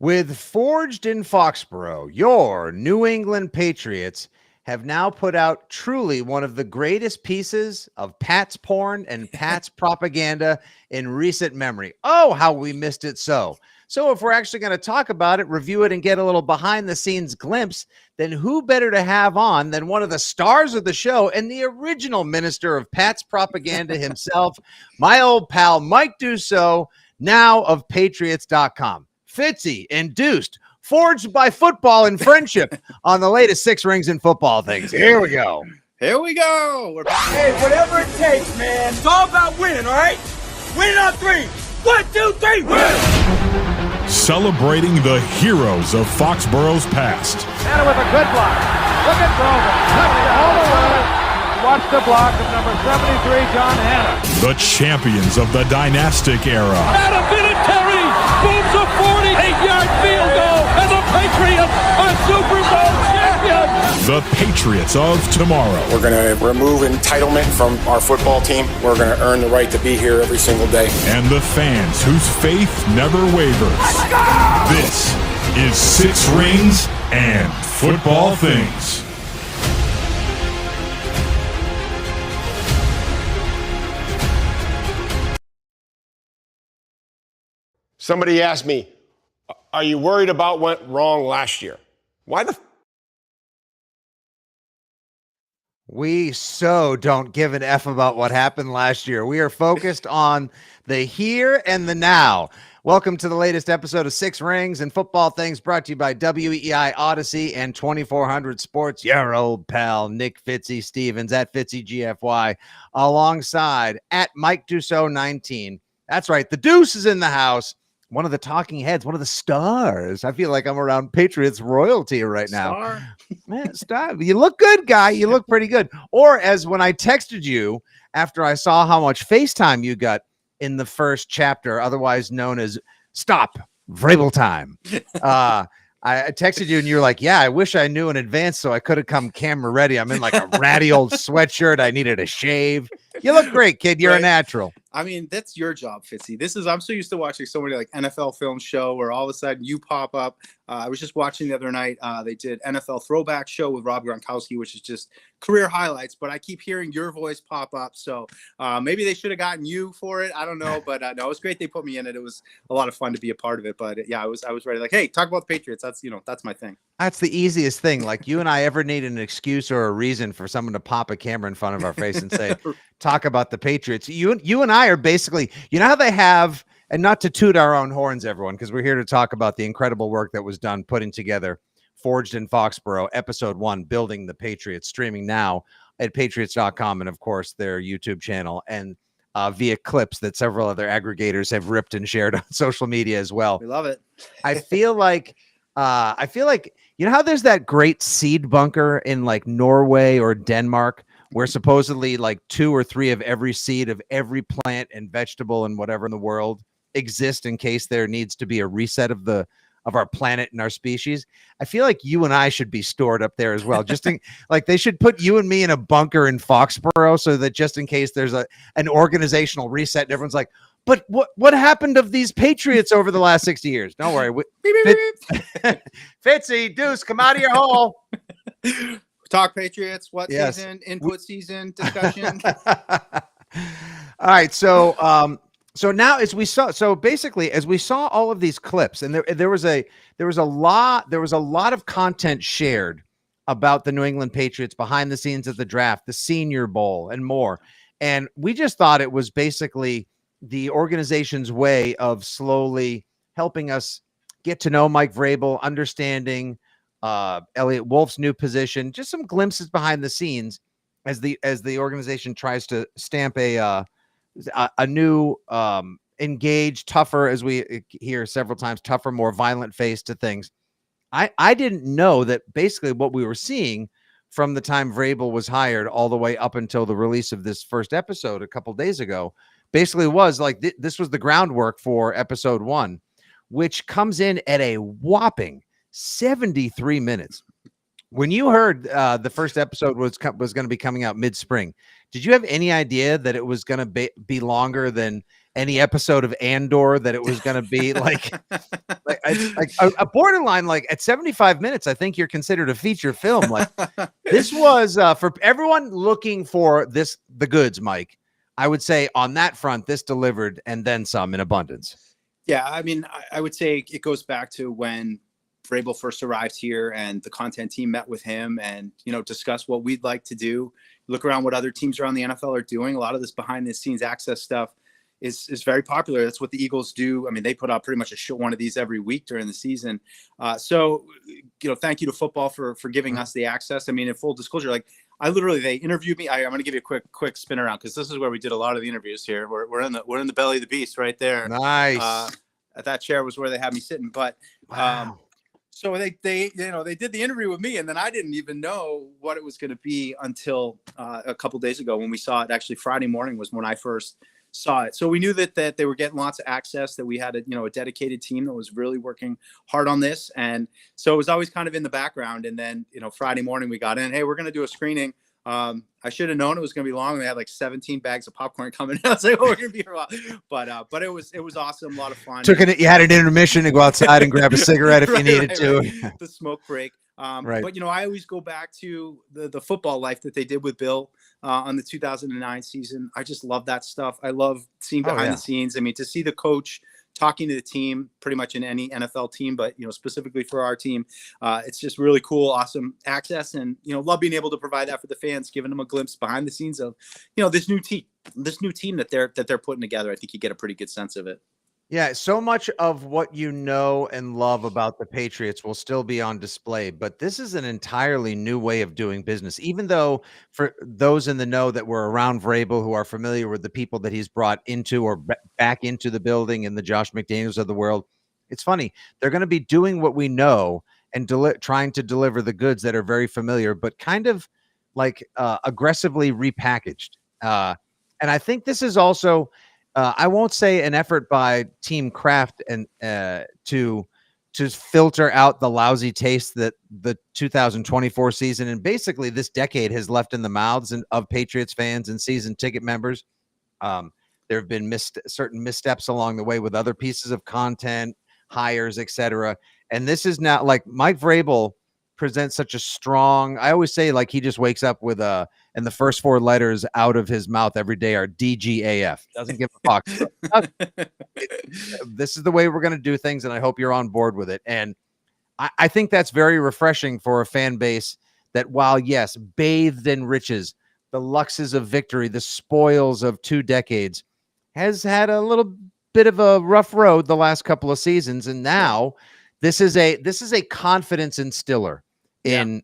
With Forged in Foxborough, your New England Patriots have now put out truly one of the greatest pieces of Pat's porn and Pat's propaganda in recent memory. Oh, how we missed it so. So if we're actually going to talk about it, review it, and get a little behind-the-scenes glimpse, then who better to have on than one of the stars of the show and the original minister of Pat's propaganda himself, my old pal Mike Dussault, now of Patriots.com. Fitzy, induced, forged by football and friendship on the latest Six Rings in Football things. Here we go. Here we go. We're back. Hey, whatever it takes, man. It's all about winning, all right? Winning on three. 1, 2, 3, win! Celebrating the heroes of Foxborough's past. And with a good block. Look at Vrabel. All the way. Watch the block of number 73, John Hanna. The champions of the dynastic era. Adam Vinatieri booms a 48-yard field goal, and the Patriots are Super Bowl champions. The Patriots of tomorrow. We're going to remove entitlement from our football team. We're going to earn the right to be here every single day. And the fans whose faith never wavers. This is Six Rings and Football Things. Somebody asked me, are you worried about what went wrong last year? Why the We so don't give an F about what happened last year. We are focused on the here and the now. Welcome to the latest episode of Six Rings and Football Things, brought to you by WEI Odyssey and 2400 Sports. Your old pal, Nick Fitzy Stevens at FitzyGFY, alongside at Mike Dussault 19. That's right. The Deuce is in the house. One of the talking heads, one of the stars. I feel like I'm around Patriots royalty right now. Star. Man, stop. You look good, guy. You look pretty good. Or as when I texted you after I saw how much FaceTime you got in the first chapter, otherwise known as Stop Vrabel Time. I texted you and you were like, yeah, I wish I knew in advance so I could have come camera ready. I'm in like a ratty old sweatshirt. I needed a shave. You look great, kid. You're a natural. I mean, that's your job, Fitzy. I'm so used to watching so many like NFL film show where all of a sudden you pop up. I was just watching the other night. They did NFL throwback show with Rob Gronkowski, which is just career highlights. But I keep hearing your voice pop up. So maybe they should have gotten you for it. I don't know. But no, it was great. They put me in it. It was a lot of fun to be a part of it. But yeah, I was ready. Like, hey, talk about the Patriots. That's my thing. That's the easiest thing. Like you and I ever need an excuse or a reason for someone to pop a camera in front of our face and say, talk about the Patriots. You and I are basically, you know how they have, and not to toot our own horns, everyone, because we're here to talk about the incredible work that was done putting together Forged in Foxborough, episode 1, Building the Patriots, streaming now at Patriots.com and, of course, their YouTube channel, and via clips that several other aggregators have ripped and shared on social media as well. We love it. I feel like, you know how there's that great seed bunker in like Norway or Denmark where supposedly like 2 or 3 of every seed of every plant and vegetable and whatever in the world exist in case there needs to be a reset of our planet and our species. I feel like you and I should be stored up there as well. Just like they should put you and me in a bunker in Foxborough so that just in case there's an organizational reset and everyone's like, but what happened of these Patriots over the last 60 years? Don't worry. Fitzy, Deuce, come out of your hole. Talk Patriots. What season? Input season discussion. All right. So now as we saw all of these clips, and there was a lot of content shared about the New England Patriots behind the scenes of the draft, the Senior Bowl, and more. And we just thought it was basically the organization's way of slowly helping us get to know Mike Vrabel, understanding Elliot Wolf's new position, just some glimpses behind the scenes as the organization tries to stamp a new engaged, tougher, as we hear several times, tougher, more violent face to things. I didn't know that basically what we were seeing from the time Vrabel was hired all the way up until the release of this first episode a couple days ago basically was like this was the groundwork for episode 1, which comes in at a whopping 73 minutes. When you heard the first episode was going to be coming out mid-spring, did you have any idea that it was going to be longer than any episode of Andor that it was going to be like a borderline, like at 75 minutes, I think you're considered a feature film. Like this was for everyone looking for the goods, Mike. I would say on that front, this delivered and then some in abundance. Yeah, I mean, I would say it goes back to when Vrabel first arrived here and the content team met with him and, discussed what we'd like to do. Look around what other teams around the NFL are doing. A lot of this behind the scenes access stuff is very popular. That's what the Eagles do. I mean, they put out pretty much one of these every week during the season. So, thank you to football for giving us the access. I mean, in full disclosure, like they interviewed me. I'm going to give you a quick spin around because this is where we did a lot of the interviews here. We're in the belly of the beast right there. Nice. That chair was where they had me sitting, but wow. So they did the interview with me, and then I didn't even know what it was going to be until a couple of days ago when we saw it. Actually, Friday morning was when I first saw it. So we knew that they were getting lots of access, that we had a dedicated team that was really working hard on this, and so it was always kind of in the background. And then Friday morning we got in. Hey, we're going to do a screening. I should have known it was going to be long. They had like 17 bags of popcorn coming out. I was like, oh, we're going to be here a while. But it was awesome. A lot of fun. You had an intermission to go outside and grab a cigarette if you needed to. Right. The smoke break. Right. But, I always go back to the football life that they did with Bill on the 2009 season. I just love that stuff. I love seeing behind the scenes. I mean, to see the coach talking to the team pretty much in any NFL team, but, specifically for our team, it's just really cool, awesome access. And, love being able to provide that for the fans, giving them a glimpse behind the scenes of, this new team that they're putting together. I think you get a pretty good sense of it. Yeah, so much of what you know and love about the Patriots will still be on display, but this is an entirely new way of doing business. Even though for those in the know that were around Vrabel, who are familiar with the people that he's brought into or back into the building and the Josh McDaniels of the world, it's funny. They're going to be doing what we know and trying to deliver the goods that are very familiar, but kind of like aggressively repackaged. And I think this is also... I won't say an effort by Team Kraft and to filter out the lousy taste that the 2024 season and basically this decade has left in the mouths of Patriots fans and season ticket members. There have been certain missteps along the way with other pieces of content, hires, etc. And this is now like Mike Vrabel presents such a strong. I always say like he just wakes up with and the first four letters out of his mouth every day are DGAF. Doesn't give a fuck. This is the way we're going to do things, and I hope you're on board with it. And I think that's very refreshing for a fan base that, while yes, bathed in riches, the luxes of victory, the spoils of 2 decades, has had a little bit of a rough road the last couple of seasons, and now this is a confidence instiller in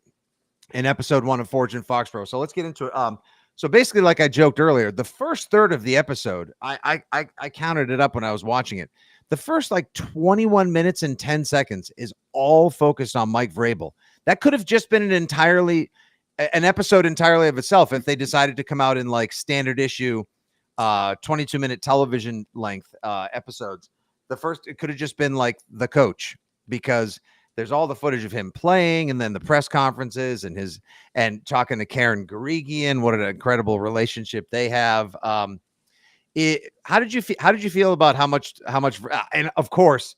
episode 1 of Forge and Foxborough. So let's get into it. So basically, like I joked earlier, the first third of the episode, I counted it up when I was watching it. The first like 21 minutes and 10 seconds is all focused on Mike Vrabel. That could have just been an episode entirely of itself if they decided to come out in like standard issue 22-minute television length episodes. It could have just been like the coach, because there's all the footage of him playing and then the press conferences and talking to Karen Guregian. What an incredible relationship they have. How did you feel about how much, and of course,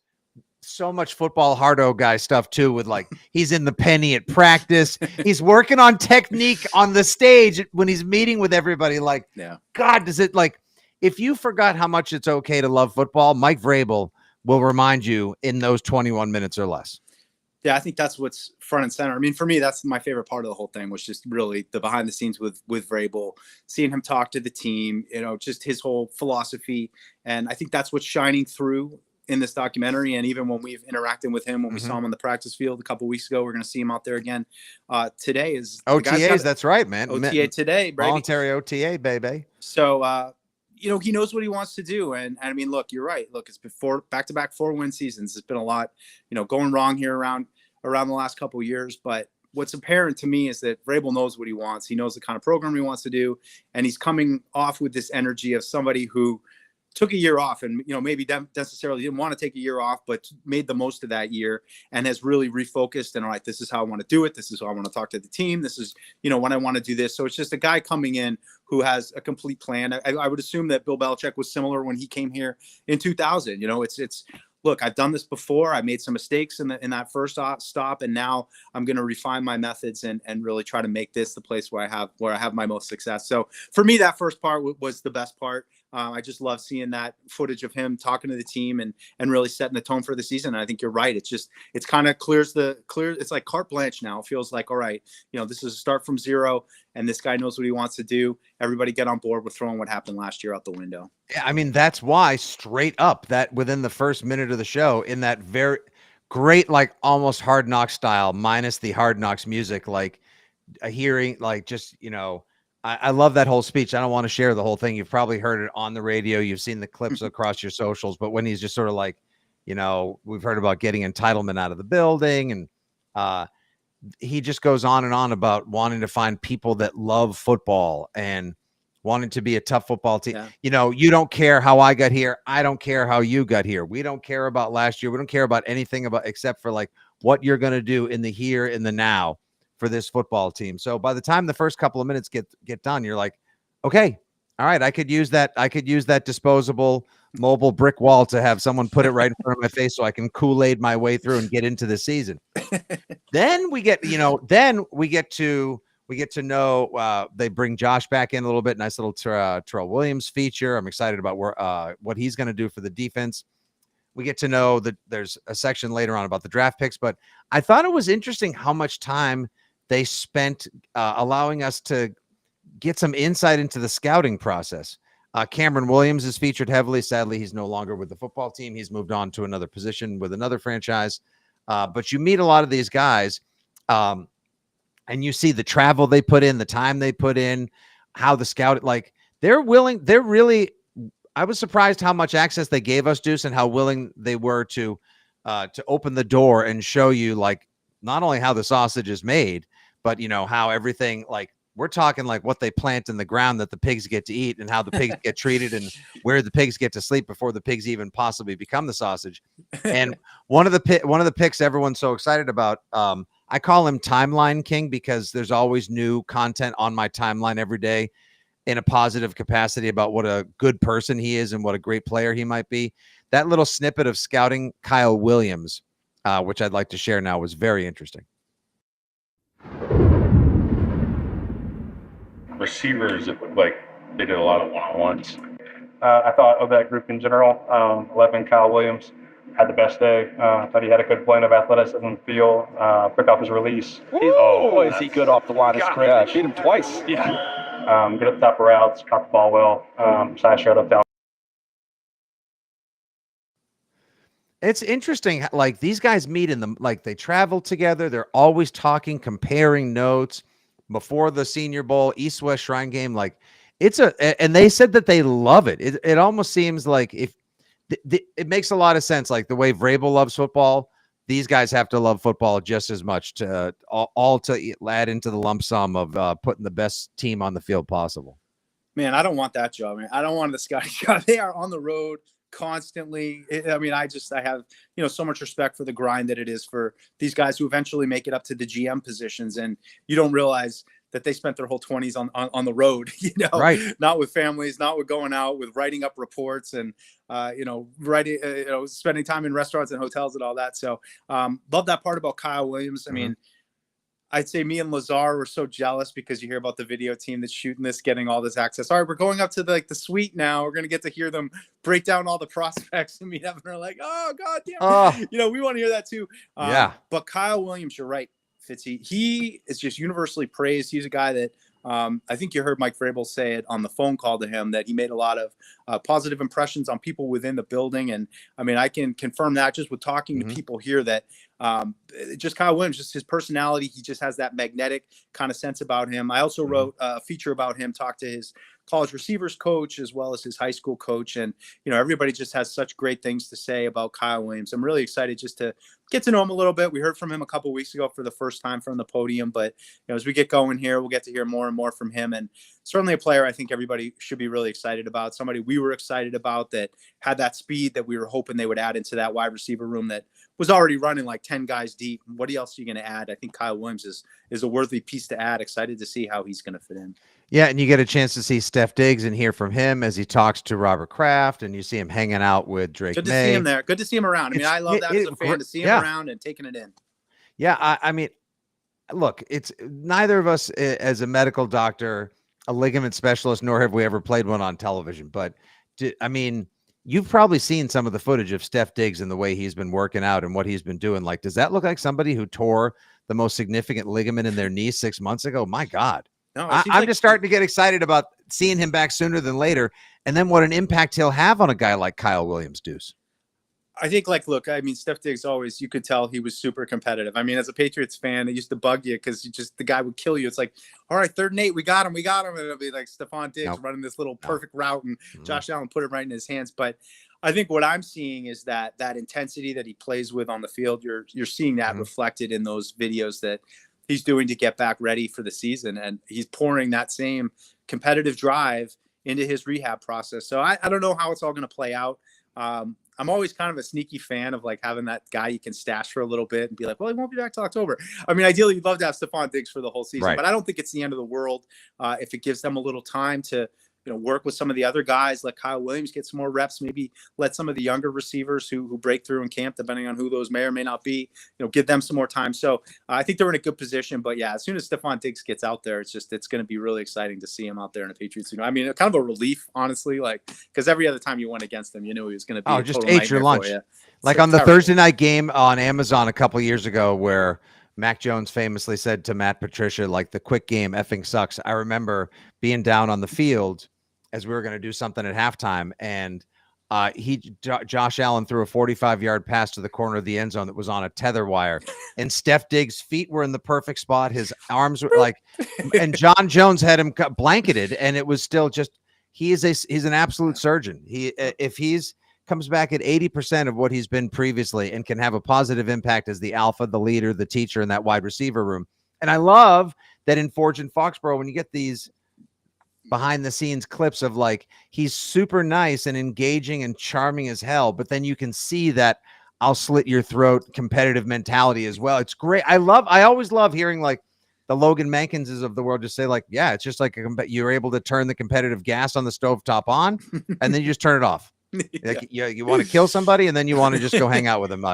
so much football hardo guy stuff too, with like, he's in the penny at practice. He's working on technique on the stage when he's meeting with everybody. Like, God, does it like, if you forgot how much it's okay to love football, Mike Vrabel will remind you in those 21 minutes or less. Yeah, I think that's what's front and center. I mean, for me, that's my favorite part of the whole thing, was just really the behind the scenes with Vrabel, seeing him talk to the team, just his whole philosophy. And I think that's what's shining through in this documentary. And even when we've interacted with him, when we saw him on the practice field a couple of weeks ago, we're going to see him out there again today. Is OTAs, that's right, man. OTA today, Brady. Voluntary OTA, baby. So, he knows what he wants to do. And I mean, look, you're right. Look, it's been back-to-back 4-win seasons. It's been a lot, going wrong here around the last couple of years. But what's apparent to me is that Vrabel knows what he wants. He knows the kind of program he wants to do. And he's coming off with this energy of somebody who took a year off and, maybe necessarily didn't want to take a year off, but made the most of that year and has really refocused and all right, this is how I want to do it. This is how I want to talk to the team. This is, when I want to do this. So it's just a guy coming in who has a complete plan. I would assume that Bill Belichick was similar when he came here in 2000. It's look, I've done this before. I made some mistakes in that first stop, and now I'm going to refine my methods and really try to make this the place where I have my most success. So for me, that first part was the best part. I just love seeing that footage of him talking to the team and really setting the tone for the season. And I think you're right. It's kind of it's like carte blanche now. It feels like, all right, this is a start from zero and this guy knows what he wants to do. Everybody get on board with throwing what happened last year out the window. Yeah, I mean, that's why straight up that within the first minute of the show in that very great, like almost Hard Knocks style, minus the Hard Knocks music, like a hearing, like just, I love that whole speech. I don't want to share the whole thing. You've probably heard it on the radio. You've seen the clips across your socials, but when he's just sort of like, we've heard about getting entitlement out of the building. And he just goes on and on about wanting to find people that love football and wanting to be a tough football team. Yeah. You don't care how I got here. I don't care how you got here. We don't care about last year. We don't care about anything except for like what you're going to do in the here, in the now for this football team. So by the time the first couple of minutes get done, you're like, okay, all right, I could use that. I could use that disposable mobile brick wall to have someone put it right in front of my face so I can Kool-Aid my way through and get into the season. Then we get, we get to know, they bring Josh back in a little bit. Nice little Terrell Williams feature. I'm excited about what he's going to do for the defense. We get to know that there's a section later on about the draft picks, but I thought it was interesting how much time they spent allowing us to get some insight into the scouting process. Cameron Williams is featured heavily. Sadly, he's no longer with the football team. He's moved on to another position with another franchise. But you meet a lot of these guys, and you see the travel they put in, the time they put in, how the scout, like they're really, I was surprised how much access they gave us, Deuce, and how willing they were to open the door and show you like not only how the sausage is made, but how everything, like we're talking like what they plant in the ground that the pigs get to eat and how the pigs get treated and where the pigs get to sleep before the pigs even possibly become the sausage. And one of the picks everyone's so excited about, I call him Timeline King because there's always new content on my timeline every day in a positive capacity about what a good person he is and what a great player he might be. That little snippet of scouting Kyle Williams, which I'd like to share now, was very interesting. Receivers, it looked like they did a lot of one-on-ones. I thought of that group in general. 11, Kyle Williams had the best day. I thought he had a good blend of athleticism in the field, quick off his release. Boy, is he good off the line of scrimmage. Beat him twice. Yeah. Good at the top of routes, caught the ball well, side shot up down. It's interesting. Like these guys meet like they travel together. They're always talking, comparing notes before the Senior Bowl, East-West Shrine game. Like and they said that they love it. It almost seems like it makes a lot of sense. Like the way Vrabel loves football, these guys have to love football just as much to all to add into the lump sum of putting the best team on the field possible. Man, I don't want that job, man. I don't want the scouting job. They are on the road constantly. I have, so much respect for the grind that it is for these guys who eventually make it up to the GM positions. And you don't realize that they spent their whole 20s on the road, right? Not with families, not with going out, with writing up reports and, writing, spending time in restaurants and hotels and all that. So love that part about Kyle Williams. I mean, I'd say me and Lazar were so jealous because you hear about the video team that's shooting this, getting all this access. All right, we're going up to the suite now. We're going to get to hear them break down all the prospects and meet up. And they're like, oh, God damn. We want to hear that too. Yeah. But Kyle Williams, you're right, Fitzy. He is just universally praised. He's a guy that I think you heard Mike Vrabel say it on the phone call to him that he made a lot of positive impressions on people within the building. And I mean, I can confirm that just with talking to people here that Just Kyle Williams, just his personality. He just has that magnetic kind of sense about him. I also wrote a feature about him, talked to his college receivers coach as well as his high school coach. And, everybody just has such great things to say about Kyle Williams. I'm really excited just to get to know him a little bit. We heard from him a couple of weeks ago for the first time from the podium, but as we get going here, we'll get to hear more and more from him. And certainly a player I think everybody should be really excited about. Somebody we were excited about that had that speed that we were hoping they would add into that wide receiver room that was already running like 10 guys deep. What else are you going to add? I think Kyle Williams is a worthy piece to add. Excited to see how he's going to fit in. Yeah, and you get a chance to see Steph Diggs and hear from him as he talks to Robert Kraft, and you see him hanging out with Drake Good to May. see him there. Good to see him around. I mean, I love that as a fan, to see him around and taking it in. Yeah, I mean, look, it's neither of us as a medical doctor, a ligament specialist, nor have we ever played one on television. But, I mean, you've probably seen some of the footage of Steph Diggs and the way he's been working out and what he's been doing. Like, does that look like somebody who tore the most significant ligament in their knee 6 months ago? My God. No, I'm just starting to get excited about seeing him back sooner than later. And then what an impact he'll have on a guy like Kyle Williams, Deuce. I think, look, I mean, Steph Diggs always, you could tell he was super competitive. I mean, as a Patriots fan, it used to bug you because the guy would kill you. It's like, all right, 3rd and 8, we got him. And it'll be like Stefon Diggs running this little perfect route and Josh Allen put it right in his hands. But I think what I'm seeing is that intensity that he plays with on the field, you're seeing that reflected in those videos that he's doing to get back ready for the season. And he's pouring that same competitive drive into his rehab process. So I don't know how it's all going to play out. I'm always kind of a sneaky fan of like having that guy you can stash for a little bit and be like, well, he won't be back till October. I mean, ideally you'd love to have Stefon Diggs for the whole season, but I don't think it's the end of the world if it gives them a little time to, work with some of the other guys, let Kyle Williams get some more reps, maybe let some of the younger receivers who break through in camp, depending on who those may or may not be, give them some more time. So I think they're in a good position, but yeah, as soon as Stefon Diggs gets out there, it's going to be really exciting to see him out there in a Patriots. I mean, kind of a relief, honestly, like, because every other time you went against him, he was going to be just ate your lunch. Like on the terrible Thursday night game on Amazon a couple years ago where Mac Jones famously said to Matt Patricia, like, the quick game effing sucks. I remember being down on the field as we were going to do something at halftime, and Josh Allen threw a 45-yard pass to the corner of the end zone that was on a tether wire, and Steph Diggs' feet were in the perfect spot. His arms were like, and John Jones had him blanketed, and it was still just, he's an absolute surgeon. If he's comes back at 80% of what he's been previously and can have a positive impact as the alpha, the leader, the teacher in that wide receiver room. And I love that in Forge and Foxborough, when you get these behind the scenes clips of like, he's super nice and engaging and charming as hell, but then you can see that I'll slit your throat competitive mentality as well. It's great. I always love hearing like the Logan Mankinses of the world just say like, yeah, it's just like you're able to turn the competitive gas on the stovetop on and then you just turn it off. Like, you want to kill somebody and then you want to just go hang out with them.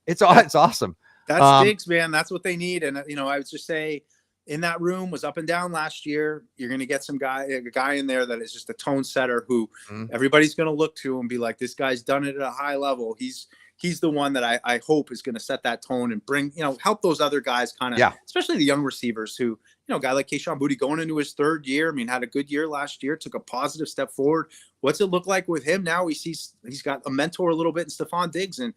It's awesome. That's Diggs, man. That's what they need. And I would just say, in that room was up and down last year. You're going to get a guy in there that is just a tone setter who everybody's going to look to and be like, this guy's done it at a high level. He's the one that I hope is going to set that tone and bring, help those other guys kind of, especially the young receivers who, a guy like Kayshon Boutte going into his 3rd year. I mean, had a good year last year, took a positive step forward. What's it look like with him now? He's got a mentor a little bit in Stefon Diggs. And,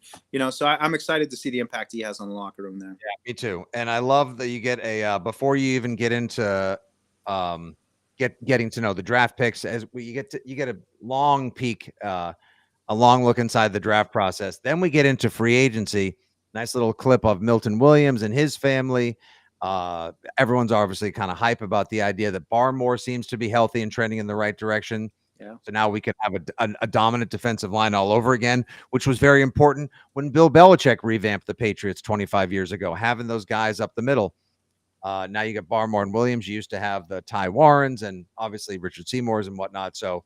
so I'm excited to see the impact he has on the locker room there. Yeah, me too. And I love that you get before you even get into getting to know the draft picks, you get a long peek, a long look inside the draft process. Then we get into free agency. Nice little clip of Milton Williams and his family. Everyone's obviously kind of hype about the idea that Barmore seems to be healthy and trending in the right direction. Yeah. So now we can have a dominant defensive line all over again, which was very important when Bill Belichick revamped the Patriots 25 years ago, having those guys up the middle. Now you got Barmore and Williams. You used to have the Ty Warrens and obviously Richard Seymour's and whatnot. So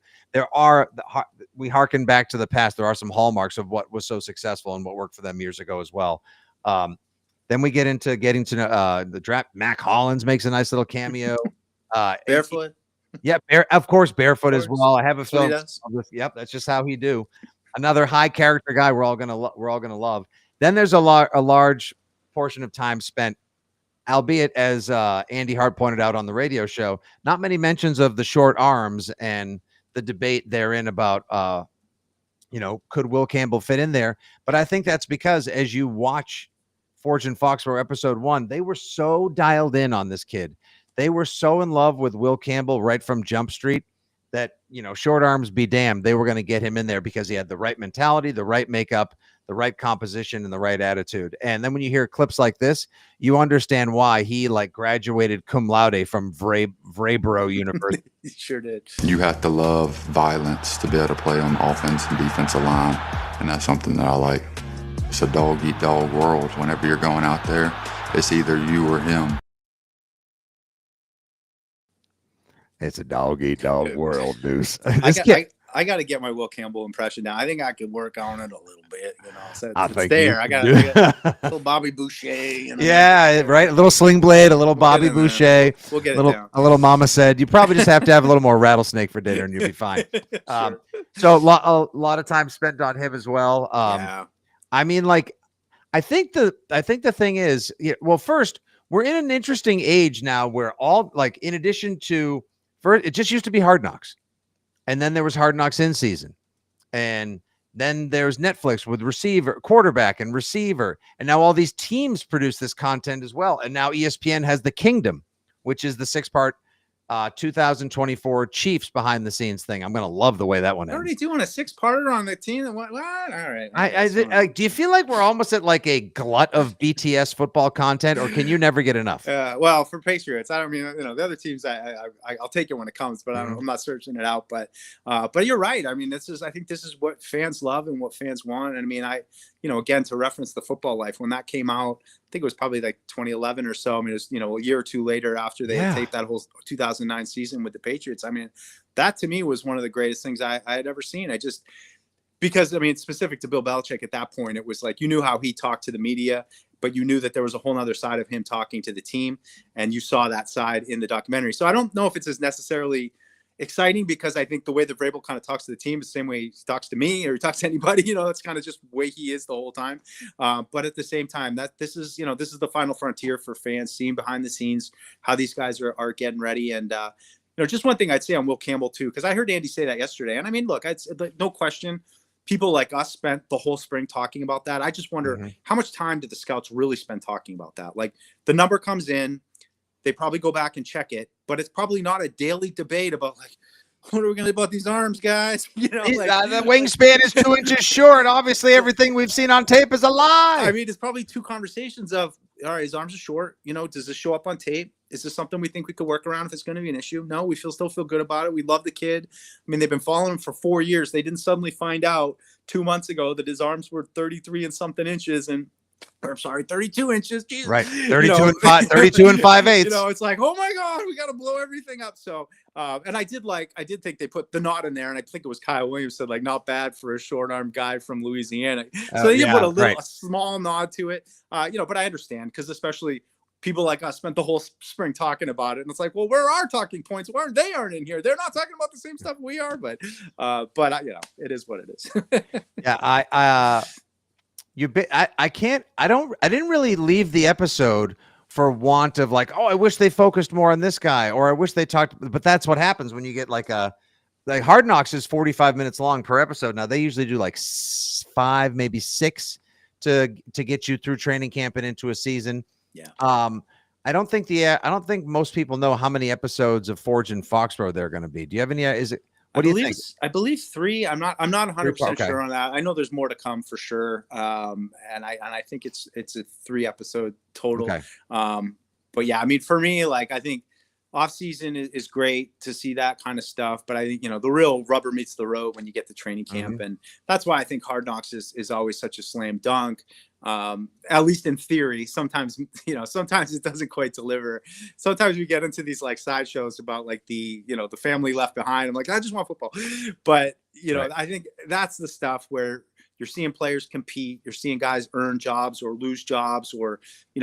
we harken back to the past. There are some hallmarks of what was so successful and what worked for them years ago as well. Then we get into getting to know the draft. Mac Hollins makes a nice little cameo. Barefoot. Of course, barefoot as well. I have a film. Yep, that's just how he do. Another high character guy we're all gonna love. Then there's a large portion of time spent, albeit as Andy Hart pointed out on the radio show, not many mentions of the short arms and the debate therein about could Will Campbell fit in there? But I think that's because as you watch Forge and Foxborough episode 1, they were so dialed in on this kid. They were so in love with Will Campbell right from Jump Street that, short arms be damned, they were going to get him in there because he had the right mentality, the right makeup, the right composition, and the right attitude. And then when you hear clips like this, you understand why he graduated cum laude from Vrabel University. He sure did. You have to love violence to be able to play on offense and defensive line, and that's something that I like. It's a dog-eat-dog world. Whenever you're going out there, it's either you or him. It's a dog-eat-dog world, Deuce. I got to get my Will Campbell impression down. I think I could work on it a little bit. So it's there. I got a little Bobby Boucher. Yeah, right. A little Sling Blade, a little Bobby Boucher. We'll get it down. A little Mama Said. You probably just have to have a little more rattlesnake for dinner, and you'll be fine. Sure. So a lot of time spent on him as well. Yeah. I mean, I think the thing is, well, first, we're in an interesting age now where in addition to, first, it just used to be Hard Knocks. And then there was Hard Knocks in season. And then there's Netflix with quarterback and receiver. And now all these teams produce this content as well. And now ESPN has The Kingdom, which is the 6-part 2024 Chiefs behind the scenes thing. I'm going to love the way that one ends. Already doing a 6-parter on the team. What? All right. Do you feel like we're almost at a glut of BTS football content, or can you never get enough? Well, for Patriots, I don't mean, the other teams, I'll take it when it comes, but I'm not searching it out. But you're right. I mean, I think this is what fans love and what fans want. And I mean, again, to reference The Football Life, when that came out, I think it was probably 2011 or so. I mean, it was, a year or two later after they had taped that whole 2009 season with the Patriots. I mean, that to me was one of the greatest things I had ever seen. Because specific to Bill Belichick at that point, it was you knew how he talked to the media, but you knew that there was a whole other side of him talking to the team, and you saw that side in the documentary. So I don't know if it's as necessarily exciting, because I think the way that Vrabel kind of talks to the team is the same way he talks to me or he talks to anybody, it's kind of just the way he is the whole time. But at the same time, that this is the final frontier for fans, seeing behind the scenes how these guys are getting ready. And, just one thing I'd say on Will Campbell too, because I heard Andy say that yesterday. And I mean, look, it's no question, people like us spent the whole spring talking about that. I just wonder how much time did the scouts really spend talking about that? The number comes in, they probably go back and check it, but it's probably not a daily debate about what are we going to do about these arms, guys? The wingspan is 2 inches short. Obviously, everything we've seen on tape is a lie. I mean, it's probably two conversations of, all right, his arms are short. Does this show up on tape? Is this something we think we could work around if it's going to be an issue? No, we still feel good about it. We love the kid. I mean, they've been following him for 4 years. They didn't suddenly find out 2 months ago that his arms were 33 and something inches and 32 inches. Jesus. Right. 32 and 5/8. It's oh my God, we got to blow everything up. So, and I did think they put the nod in there, and I think it was Kyle Williams said not bad for a short arm guy from Louisiana. So they put a small nod to it, but I understand, because especially people like us spent the whole spring talking about it. And it's well, where are our talking points? Why aren't they in here? They're not talking about the same stuff we are, but it is what it is. Yeah. I didn't really leave the episode for want of I wish they focused more on this guy, or I wish they talked, but that's what happens when you get Hard Knocks is 45 minutes long per episode. Now they usually do 5, maybe 6 to get you through training camp and into a season. Yeah. I don't think most people know how many episodes of Forge and Foxborough there are going to be. Do you have any? What do you think? I believe 3. I'm not 100% sure on that. I know there's more to come for sure. And I think it's a 3 episode total. Okay. But yeah, I mean, for me, I think off season is great to see that kind of stuff. But I think, the real rubber meets the road when you get to training camp. And that's why I think Hard Knocks is always such a slam dunk. At least in theory. Sometimes it doesn't quite deliver. Sometimes we get into these sideshows about the family left behind. I'm I just want football. But right. I think that's the stuff where you're seeing players compete, you're seeing guys earn jobs or lose jobs, or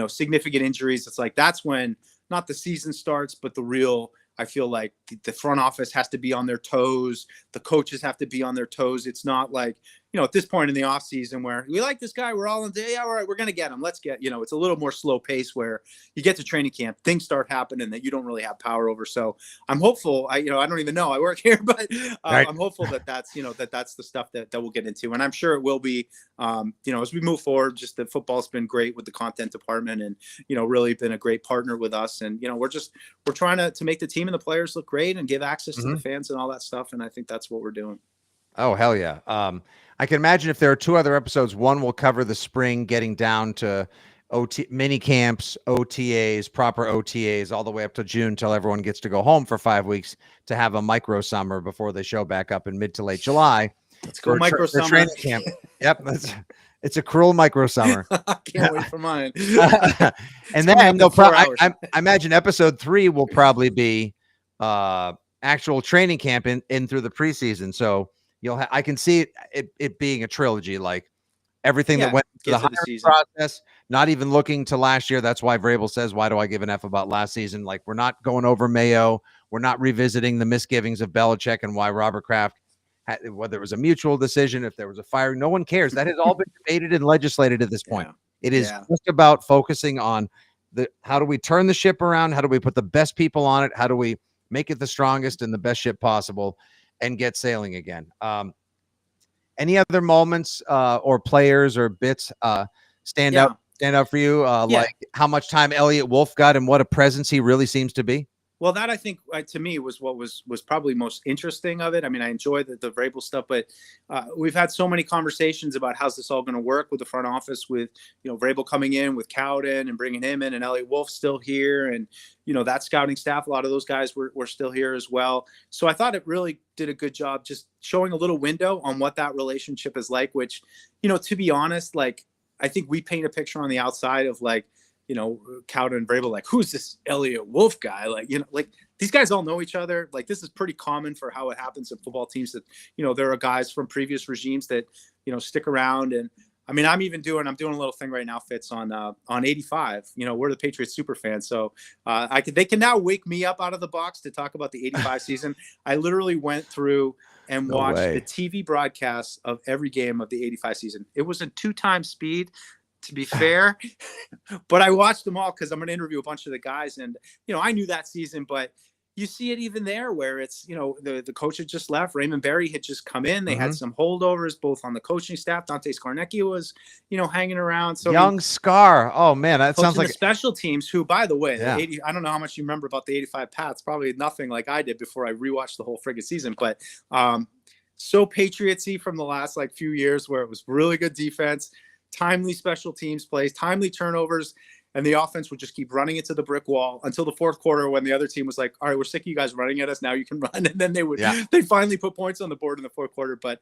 significant injuries. It's that's when not the season starts, but the real, I feel the front office has to be on their toes. The coaches have to be on their toes. It's not at this point in the off season where we like this guy, we're all in, yeah, all right, we're going to get him. Let's get, it's a little more slow pace where you get to training camp, things start happening that you don't really have power over. So I'm hopeful. I don't even know I work here, but Right. I'm hopeful that's the stuff that we'll get into. And I'm sure it will be, as we move forward, just that football's been great with the content department and, really been a great partner with us. And, we're trying to make the team and the players look great and give access to the fans and all that stuff. And I think that's what we're doing. Oh, hell yeah. I can imagine if there are 2 other episodes, one will cover the spring, getting down to mini camps, OTAs, proper OTAs, all the way up to June till everyone gets to go home for 5 weeks to have a micro summer before they show back up in mid to late July. Let's go micro summer. Training camp. Yep. It's a cruel micro summer. I can't wait for mine. And then I imagine episode 3 will probably be actual training camp in through the preseason. So I can see it being a trilogy, like everything that went through the hiring process, not even looking to last year. That's why Vrabel says, why do I give an F about last season? Like, we're not going over Mayo. We're not revisiting the misgivings of Belichick and why Robert Kraft, whether it was a mutual decision, if there was a firing, no one cares. That has all been debated and legislated at this point. It is just about focusing on how do we turn the ship around? How do we put the best people on it? How do we make it the strongest and the best ship possible and get sailing again? Any other moments or players or bits stand out for you? Like how much time Elliott Wolf got and what a presence he really seems to be? Well, that I think to me was what was probably most interesting of it. I mean, I enjoy the Vrabel stuff, but we've had so many conversations about how's this all going to work with the front office, with Vrabel coming in, with Cowden and bringing him in, and Elliott Wolf still here, and that scouting staff. A lot of those guys were still here as well. So I thought it really did a good job just showing a little window on what that relationship is like. Which, to be honest, like I think we paint a picture on the outside of like, Cowden and Vrabel, like, who's this Elliott Wolf guy? Like, like these guys all know each other. Like, this is pretty common for how it happens in football teams that, there are guys from previous regimes that, stick around. And I mean, I'm doing a little thing right now, Fitz, on 85. We're the Patriots super fans. So they can now wake me up out of the box to talk about the 85 season. I literally went through and watched the TV broadcasts of every game of the 85 season. It was a 2x speed, to be fair, but I watched them all because I'm going to interview a bunch of the guys. And, I knew that season, but you see it even there where it's, the coach had just left. Raymond Berry had just come in. They had some holdovers, both on the coaching staff. Dante Scarnecchia was, hanging around. So young Scar. Oh man, that sounds like the special teams who, by the way, I don't know how much you remember about the 85 Pats, probably nothing like I did before I rewatched the whole friggin' season, but so Patriotsy from the last few years where it was really good defense, timely special teams plays, timely turnovers, and the offense would just keep running into the brick wall until the fourth quarter when the other team was like, all right, we're sick of you guys running at us. Now you can run. And then they'd finally put points on the board in the fourth quarter. But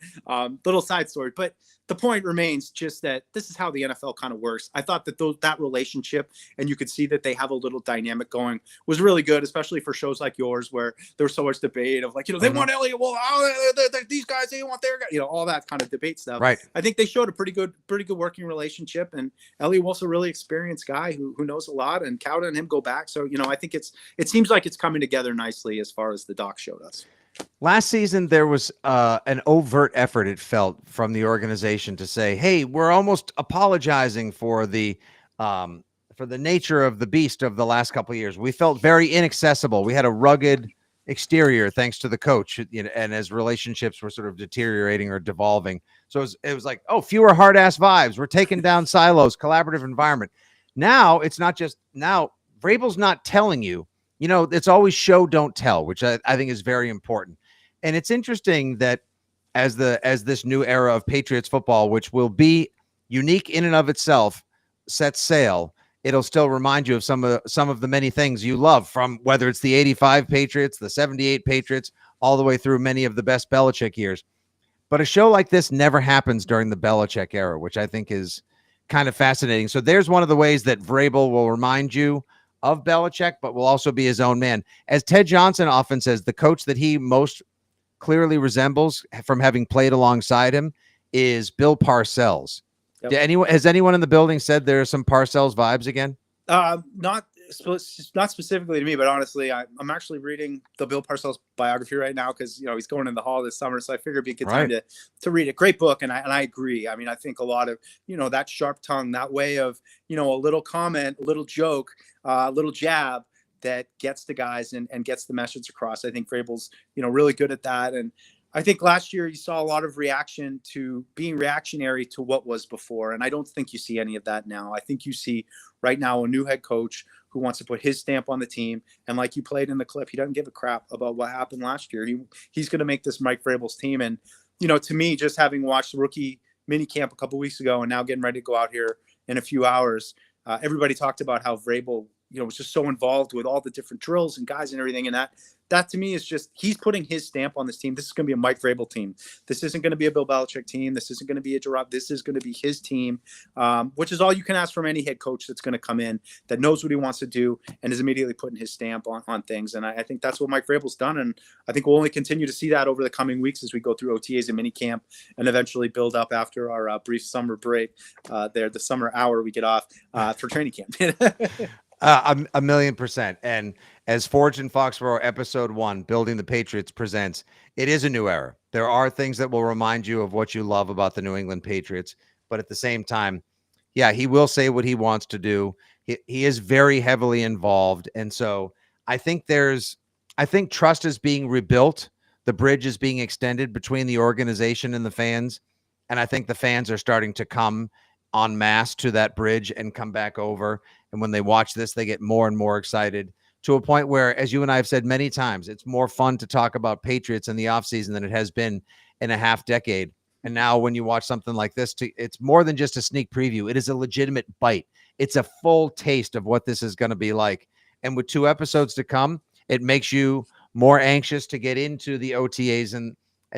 little side story. But the point remains just that this is how the NFL kind of works. I thought that that relationship, and you could see that they have a little dynamic going, was really good, especially for shows like yours where there was so much debate of they want Elliott. Well, these guys, they want their guy, all that kind of debate stuff. Right. I think they showed a pretty good working relationship. And Elliott Wolf's a really experienced guy who knows a lot, and Cowden and him go back. So, I think it seems like it's coming together nicely as far as the doc showed us. Last season, there was an overt effort, it felt, from the organization to say, hey, we're almost apologizing for the nature of the beast of the last couple of years. We felt very inaccessible. We had a rugged exterior thanks to the coach, and as relationships were sort of deteriorating or devolving. So it was like, oh, fewer hard-ass vibes. We're taking down silos, collaborative environment. Now, it's not just – now, Vrabel's not telling you. It's always show, don't tell, which I think is very important. And it's interesting that as this new era of Patriots football, which will be unique in and of itself, sets sail, it'll still remind you of some of the many things you love, from whether it's the 85 Patriots, the 78 Patriots, all the way through many of the best Belichick years. But a show like this never happens during the Belichick era, which I think is kind of fascinating. So there's one of the ways that Vrabel will remind you of Belichick, but will also be his own man. As Ted Johnson often says, the coach that he most clearly resembles from having played alongside him is Bill Parcells. Yep. Has anyone in the building said there are some Parcells vibes again? Not not specifically to me, but honestly, I'm actually reading the Bill Parcells biography right now because he's going in the hall this summer, so I figured it'd be a good time to read it. Great book, and I agree. I mean, I think a lot of that sharp tongue, that way of a little comment, a little joke, a little jab that gets the guys and gets the message across. I think Vrabel's really good at that, and I think last year you saw a lot of reaction to being reactionary to what was before, and I don't think you see any of that now. I think you see right now a new head coach who wants to put his stamp on the team, and like you played in the clip, he doesn't give a crap about what happened last year. He's going to make this Mike Vrabel's team, and to me, just having watched the rookie mini camp a couple weeks ago and now getting ready to go out here in a few hours, everybody talked about how Vrabel was just so involved with all the different drills and guys and everything. And that to me is just, he's putting his stamp on this team. This is going to be a Mike Vrabel team. This isn't going to be a Bill Belichick team. This isn't going to be a Gerard. This is going to be his team, which is all you can ask from any head coach that's going to come in, that knows what he wants to do and is immediately putting his stamp on things. And I think that's what Mike Vrabel's done. And I think we'll only continue to see that over the coming weeks as we go through OTAs and minicamp and eventually build up after our brief summer break the summer hour we get off for training camp. 1,000,000%. And as Forged in Foxborough episode 1, Building the Patriots presents, it is a new era. There are things that will remind you of what you love about the New England Patriots, but at the same time, yeah, he will say what he wants to do. He is very heavily involved. And so I think trust is being rebuilt. The bridge is being extended between the organization and the fans. And I think the fans are starting to come en masse to that bridge and come back over. And when they watch this, they get more and more excited to a point where, as you and I have said many times, it's more fun to talk about Patriots in the offseason than it has been in a half decade. And now when you watch something like this, it's more than just a sneak preview. It is a legitimate bite. It's a full taste of what this is going to be like. And with 2 episodes to come, it makes you more anxious to get into the OTAs and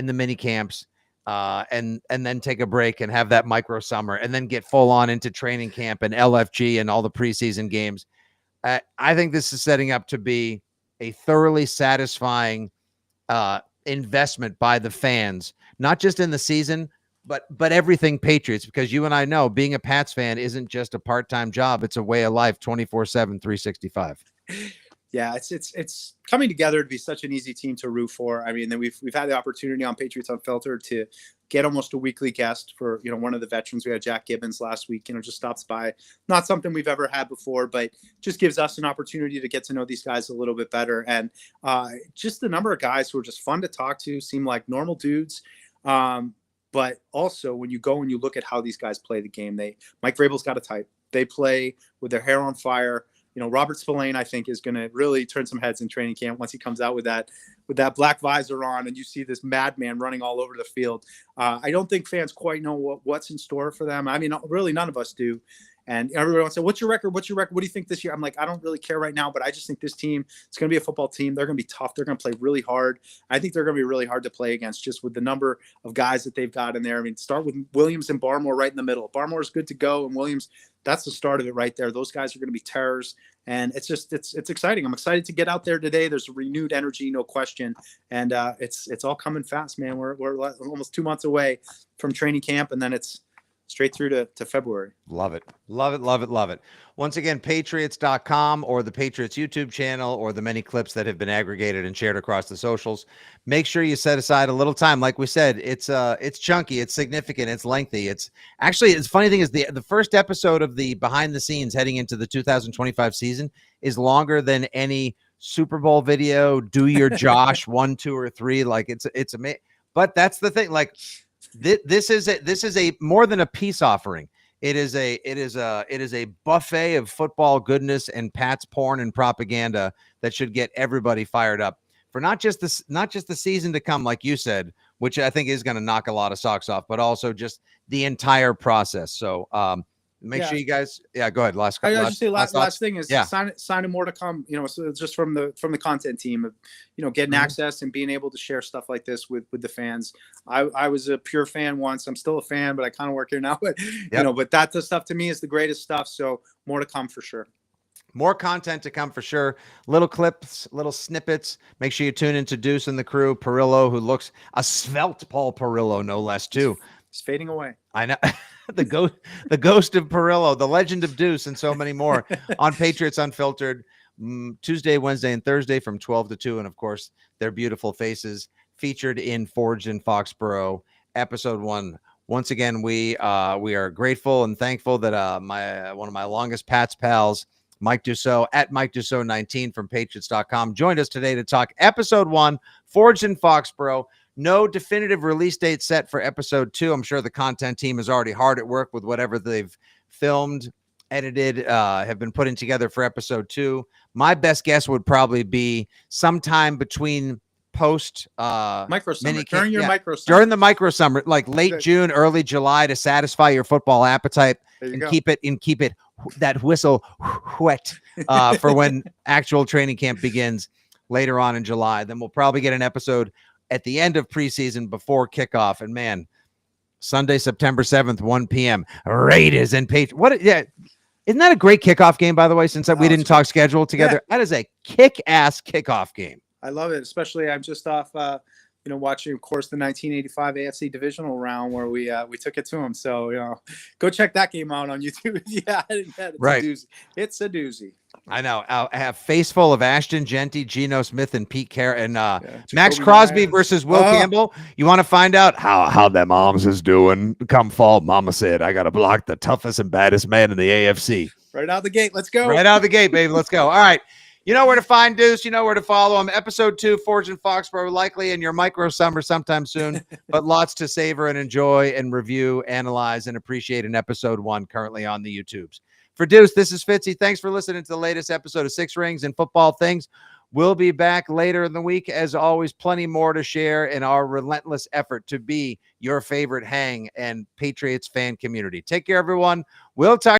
the mini camps. And then take a break and have that micro summer and then get full on into training camp and LFG and all the preseason games. I think this is setting up to be a thoroughly satisfying investment by the fans, not just in the season, but everything Patriots, because you and I know being a Pats fan isn't just a part-time job. It's a way of life, 24/7, 365. Yeah, it's coming together to be such an easy team to root for. I mean, then we've had the opportunity on Patriots Unfiltered to get almost a weekly guest for one of the veterans. We had Jack Gibbons last week. Just stops by. Not something we've ever had before, but just gives us an opportunity to get to know these guys a little bit better. And just the number of guys who are just fun to talk to, seem like normal dudes. But also when you go and you look at how these guys play the game, Mike Vrabel's got a type. They play with their hair on fire. Robert Spillane, I think, is going to really turn some heads in training camp once he comes out with that black visor on and you see this madman running all over the field. I don't think fans quite know what's in store for them. I mean, really, none of us do. And everyone wants to say, what's your record? What's your record? What do you think this year? I'm like, I don't really care right now, but I just think this team is going to be a football team. They're going to be tough. They're going to play really hard. I think they're going to be really hard to play against just with the number of guys that they've got in there. I mean, start with Williams and Barmore right in the middle. Barmore's good to go, and Williams, that's the start of it right there. Those guys are going to be terrors, and it's exciting. I'm excited to get out there today. There's a renewed energy, no question, and it's all coming fast, man. We're almost 2 months away from training camp, and then it's straight through to February. Love it. Love it. Love it. Love it. Once again, patriots.com or the Patriots YouTube channel or the many clips that have been aggregated and shared across the socials. Make sure you set aside a little time. Like we said, it's chunky, it's significant, it's lengthy. It's funny thing is the first episode of the behind the scenes heading into the 2025 season is longer than any Super Bowl video. Do your Josh 1, 2, or 3. Like it's amazing. But that's the thing. Like, this is a more than a peace offering. It is a buffet of football goodness and Pats porn and propaganda that should get everybody fired up for not just the season to come, like you said, which I think is going to knock a lot of socks off, but also just the entire process. So make sure you guys, go ahead. Last thing is signing more to come, so just from the content team of, getting access and being able to share stuff like this with the fans. I was a pure fan once. I'm still a fan, but I kind of work here now, but but the stuff to me is the greatest stuff. So more to come for sure. More content to come for sure. Little clips, little snippets. Make sure you tune into Deuce and the crew. Perillo, who looks a svelte Paul Perillo, no less, too. He's fading away. I know. the ghost of Perillo, the legend of Deuce, and so many more on Patriots Unfiltered, Tuesday, Wednesday, and Thursday from 12 to 2. And of course, their beautiful faces featured in Forged in Foxborough, episode 1. Once again, we are grateful and thankful that one of my longest Pats pals, Mike Dussault at Mike Dussault 19 from Patriots.com, joined us today to talk episode 1, Forged in Foxborough. No definitive release date set for episode 2. I'm sure the content team is already hard at work with whatever they've filmed, edited, have been putting together for episode 2. My best guess would probably be sometime between post micro summer, during your micro summer, during the micro summer, like late June, early July, to satisfy your football appetite and keep it that whistle wet for when actual training camp begins later on in July. Then we'll probably get an episode at the end of preseason before kickoff. And man, Sunday, September 7th, 1 p.m. Raiders and Patriots. Isn't that a great kickoff game, by the way, since we didn't talk schedule together? Yeah. That is a kick-ass kickoff game. I love it, especially I'm just off, watching, of course, the 1985 AFC divisional round where we took it to them. So, go check that game out on YouTube. Yeah, it's right. A doozy. It's a doozy. I know. I have face full of Ashton Genty, Geno Smith, and Pete and Max Crosby versus Will Campbell. You want to find out how them arms is doing? Come fall, Mama said, I got to block the toughest and baddest man in the AFC. Right out the gate. Let's go. Right out the gate, baby. Let's go. All right. You know where to find Deuce. You know where to follow him. Episode 2, Forged in Foxborough, likely in your micro summer sometime soon, but lots to savor and enjoy and review, analyze, and appreciate in episode 1 currently on the YouTubes. For Deuce, this is Fitzy. Thanks for listening to the latest episode of Six Rings and Football Things. We'll be back later in the week. As always, plenty more to share in our relentless effort to be your favorite hang and Patriots fan community. Take care, everyone. We'll talk.